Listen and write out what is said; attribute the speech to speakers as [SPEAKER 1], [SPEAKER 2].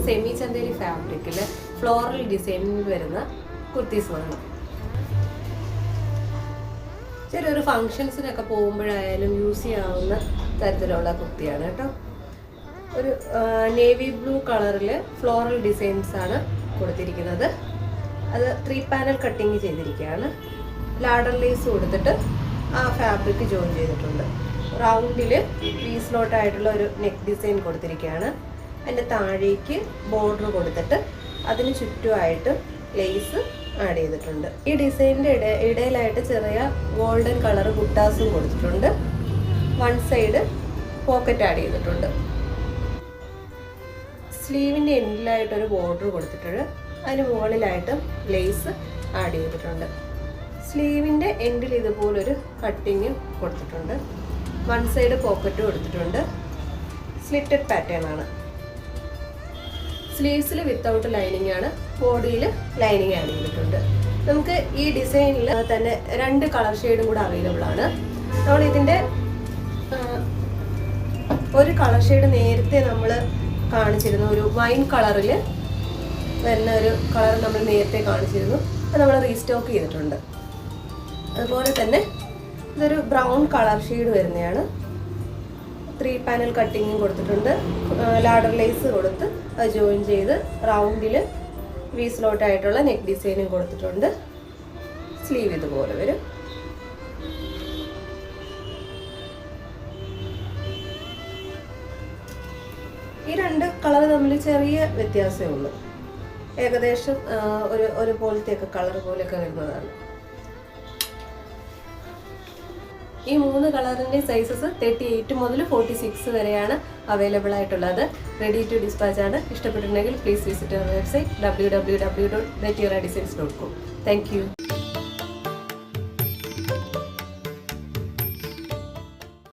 [SPEAKER 1] Semi Chanderi ഫാബ്രിക്കിൽ floral ഡിസൈനിൽ വരുന്ന കുർത്തീസുമാണ്. ചെറിയൊരു ഫങ്ഷൻസിനൊക്കെ പോകുമ്പോഴായാലും യൂസ് ചെയ്യാവുന്ന തരത്തിലുള്ള കുർത്തിയാണ് കേട്ടോ. ഒരു നേവി ബ്ലൂ കളറിൽ ഫ്ലോറൽ ഡിസൈൻസ് ആണ് കൊടുത്തിരിക്കുന്നത്. അത് 3 പാനൽ കട്ടിങ് ചെയ്തിരിക്കുകയാണ്. ലാഡർ ലേസ് കൊടുത്തിട്ട് ആ ഫാബ്രിക് ജോയിൻ ചെയ്തിട്ടുണ്ട്. റൗണ്ടിൽ പീസ് നോട്ടായിട്ടുള്ള ഒരു നെക്ക് ഡിസൈൻ കൊടുത്തിരിക്കുകയാണ്. അതിൻ്റെ താഴേക്ക് ബോർഡർ കൊടുത്തിട്ട് അതിന് ചുറ്റുമായിട്ട് ലേസ് ആഡ് ചെയ്തിട്ടുണ്ട്. ഈ ഡിസൈനിൻ്റെ ഇടയിലായിട്ട് ചെറിയ ഗോൾഡൻ കളർ ബുട്ടാസും കൊടുത്തിട്ടുണ്ട്. വൺ സൈഡ് പോക്കറ്റ് ആഡ് ചെയ്തിട്ടുണ്ട്. സ്ലീവിൻ്റെ എൻഡിലായിട്ടൊരു ബോർഡർ കൊടുത്തിട്ടുണ്ട്. അതിന് മുകളിലായിട്ട് ലേസ് ആഡ് ചെയ്തിട്ടുണ്ട്. സ്ലീവിൻ്റെ എൻഡിൽ ഇതുപോലൊരു കട്ടിങ് കൊടുത്തിട്ടുണ്ട്. വൺ സൈഡ് പോക്കറ്റ് കൊടുത്തിട്ടുണ്ട്. സ്ലിറ്റഡ് പാറ്റേൺ ആണ്. സ്ലീവ്സിൽ വിത്തൗട്ട് ലൈനിങ് ആണ്. ബോഡിയിൽ ലൈനിങ് ആഡ് ചെയ്തിട്ടുണ്ട്. നമുക്ക് ഈ ഡിസൈനിൽ തന്നെ 2 കളർ ഷെയ്ഡും കൂടെ അവൈലബിൾ ആണ്. നമ്മൾ ഇതിൻ്റെ ഒരു കളർ ഷെയ്ഡ് നേരത്തെ നമ്മൾ കാണിച്ചിരുന്നു. ഒരു വൈൻ കളറിൽ വരുന്ന ഒരു കളർ നമ്മൾ നേരത്തെ കാണിച്ചിരുന്നു. അത് നമ്മൾ റീസ്റ്റോക്ക് ചെയ്തിട്ടുണ്ട്. അതുപോലെ തന്നെ ഇതൊരു ബ്രൗൺ കളർ ഷെയ്ഡ് വരുന്നതാണ്. 3 പാനൽ കട്ടിങ്ങും കൊടുത്തിട്ടുണ്ട്. ലാഡർ ലേസ് കൊടുത്ത് അത് ജോയിൻ ചെയ്ത് റൗണ്ടിൽ വീസ്ലോട്ടായിട്ടുള്ള നെക്ക് ഡിസൈനും കൊടുത്തിട്ടുണ്ട്. സ്ലീവ് ഇതുപോലെ വരും. ഈ 2 കളർ തമ്മിൽ ചെറിയ വ്യത്യാസമേ ഉള്ളൂ. ഏകദേശം ഒരു പോലത്തെയൊക്കെ കളർ പോലെയൊക്കെ വരുന്നതാണ്. ഈ 3 കളറിൻ്റെ സൈസസ് 38 മുതൽ 46 വരെയാണ് അവൈലബിൾ ആയിട്ടുള്ളത്. റെഡി ടു ഡിസ്പാച്ച് ആണ്. ഇഷ്ടപ്പെട്ടിട്ടുണ്ടെങ്കിൽ please visit our website www.vetiradesigns.com. Thank U.